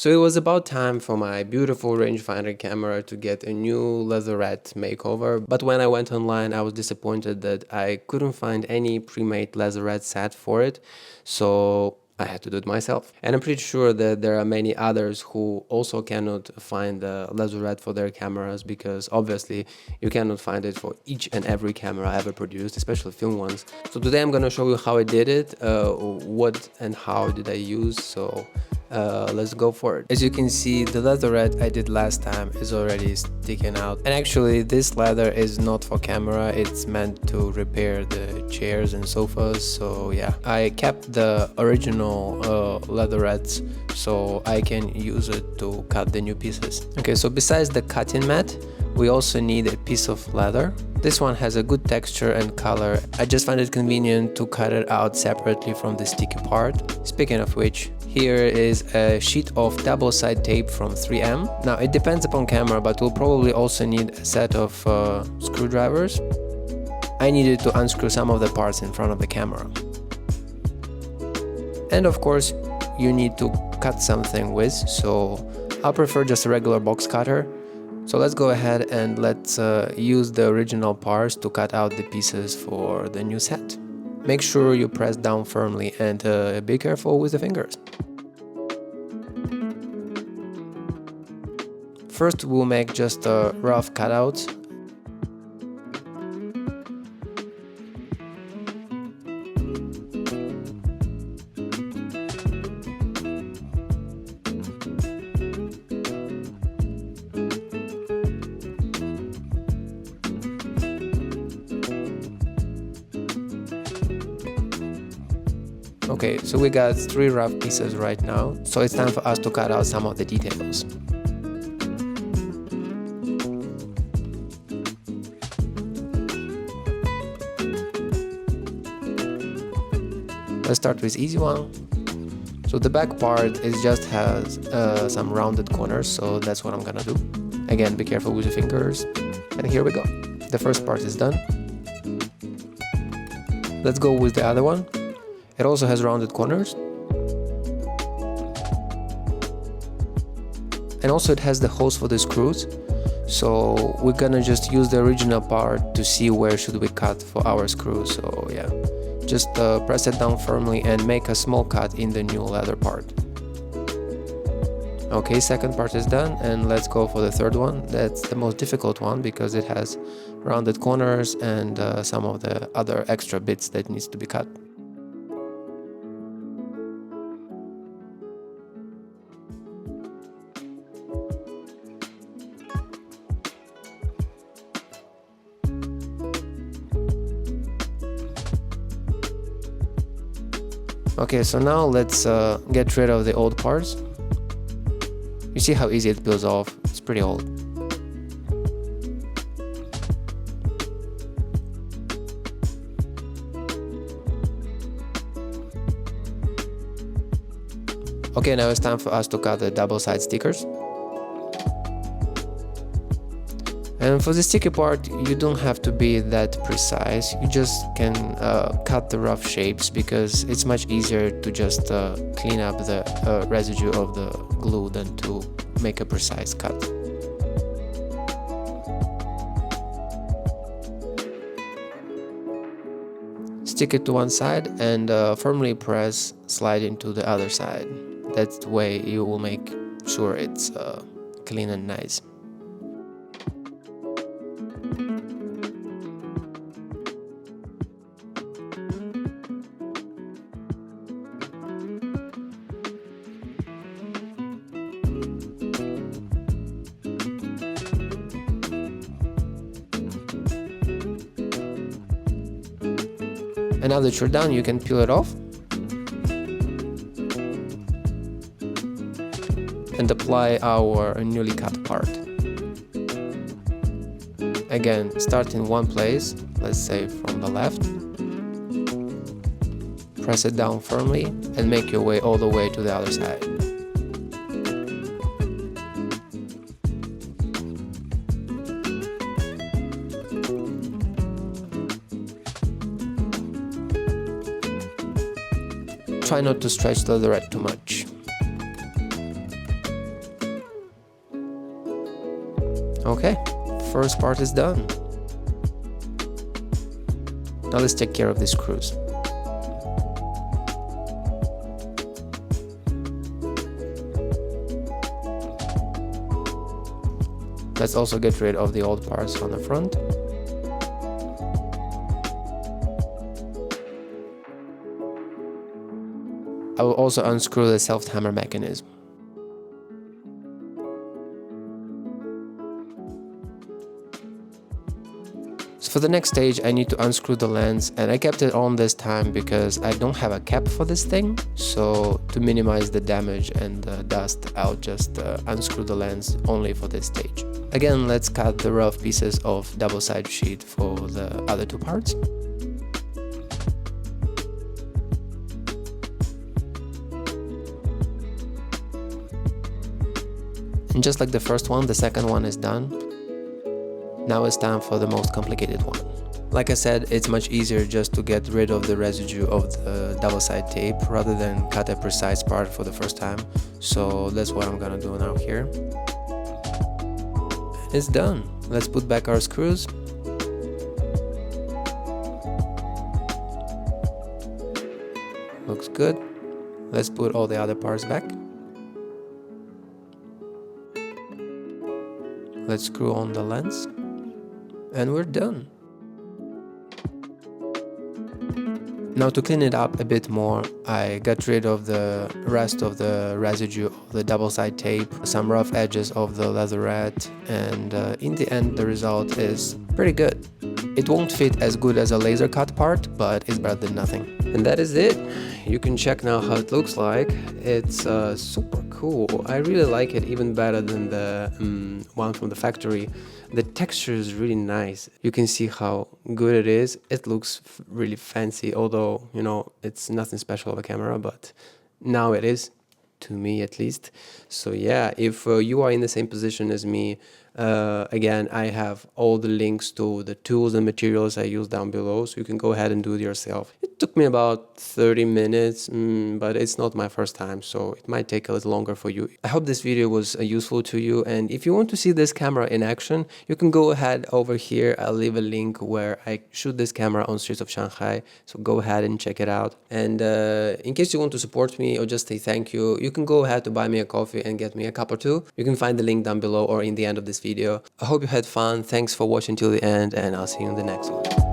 So it was about time for my beautiful rangefinder camera to get a new leatherette makeover, but when I went online I was disappointed that I couldn't find any pre-made leatherette set for it, so I had to do it myself. And I'm pretty sure that there are many others who also cannot find the leatherette for their cameras, because obviously you cannot find it for each and every camera ever produced, especially film ones. So today I'm gonna show you how I did it, what and how did I use, so let's go for it. As you can see, the leatherette I did last time is already sticking out, and actually this leather is not for camera, it's meant to repair the chairs and sofas. So yeah, I kept the original leatherettes so I can use it to cut the new pieces. Okay, so besides the cutting mat, we also need a piece of leather. This one has a good texture and color. I just find it convenient to cut it out separately from the sticky part. Speaking of which, here is a sheet of double-side tape from 3M. Now it depends upon camera, but we'll probably also need a set of screwdrivers. I needed to unscrew some of the parts in front of the camera. And of course, you need to cut something with, so I prefer just a regular box cutter. So let's go ahead and let's use the original parts to cut out the pieces for the new set. Make sure you press down firmly and be careful with the fingers. First we'll make just a rough cutout. Okay, so we got 3 rough pieces right now, so it's time for us to cut out some of the details. Let's start with easy one. So the back part just has some rounded corners, so that's what I'm gonna do. Again, be careful with the fingers. And here we go. The first part is done. Let's go with the other one. It also has rounded corners. And also it has the holes for the screws. So we're gonna just use the original part to see where should we cut for our screws. So yeah, just press it down firmly and make a small cut in the new leather part. Okay, second part is done, and let's go for the third one. That's the most difficult one because it has rounded corners and some of the other extra bits that needs to be cut. Okay, so now let's get rid of the old parts. You see how easy it peels off? It's pretty old. Okay, now it's time for us to cut the double-side stickers. And for the sticky part, you don't have to be that precise. You just can cut the rough shapes because it's much easier to just clean up the residue of the glue than to make a precise cut. Stick it to one side and firmly press, slide into the other side. That's the way you will make sure it's clean and nice. And now that you're done, you can peel it off and apply our newly cut part. Again, start in one place, let's say from the left. Press it down firmly and make your way all the way to the other side. Try not to stretch the leatherette too much. Okay, first part is done. Now let's take care of the screws. Let's also get rid of the old parts on the front. I will also unscrew the self-hammer mechanism. So for the next stage, I need to unscrew the lens, and I kept it on this time because I don't have a cap for this thing. So to minimize the damage and the dust, I'll just unscrew the lens only for this stage. Again, let's cut the rough pieces of double-sided sheet for the other two parts. And just like the first one, the second one is done. Now it's time for the most complicated one. Like I said, it's much easier just to get rid of the residue of the double-sided tape rather than cut a precise part for the first time. So that's what I'm gonna do now here. It's done. Let's put back our screws. Looks good. Let's put all the other parts back. Let's screw on the lens. And we're done. Now to clean it up a bit more, I got rid of the rest of the residue of the double-sided tape, some rough edges of the leatherette, and in the end the result is pretty good. It won't fit as good as a laser cut part, but it's better than nothing. And that is it. You can check now how it looks like. It's super cool. I really like it even better than the one from the factory. The texture is really nice. You can see how good it is. It looks really fancy, although, you know, it's nothing special of a camera, but now it is, to me at least. So yeah, if you are in the same position as me, again, I have all the links to the tools and materials I use down below, so you can go ahead and do it yourself. It took me about 30 minutes, but it's not my first time, so it might take a little longer for you. I hope this video was useful to you, and if you want to see this camera in action, you can go ahead over here. I'll leave a link where I shoot this camera on streets of Shanghai, so go ahead and check it out. And in case you want to support me or just say thank you, you can go ahead to buy me a coffee and get me a cup or two. You can find the link down below or in the end of this video. I hope you had fun. Thanks for watching till the end, and I'll see you in the next one.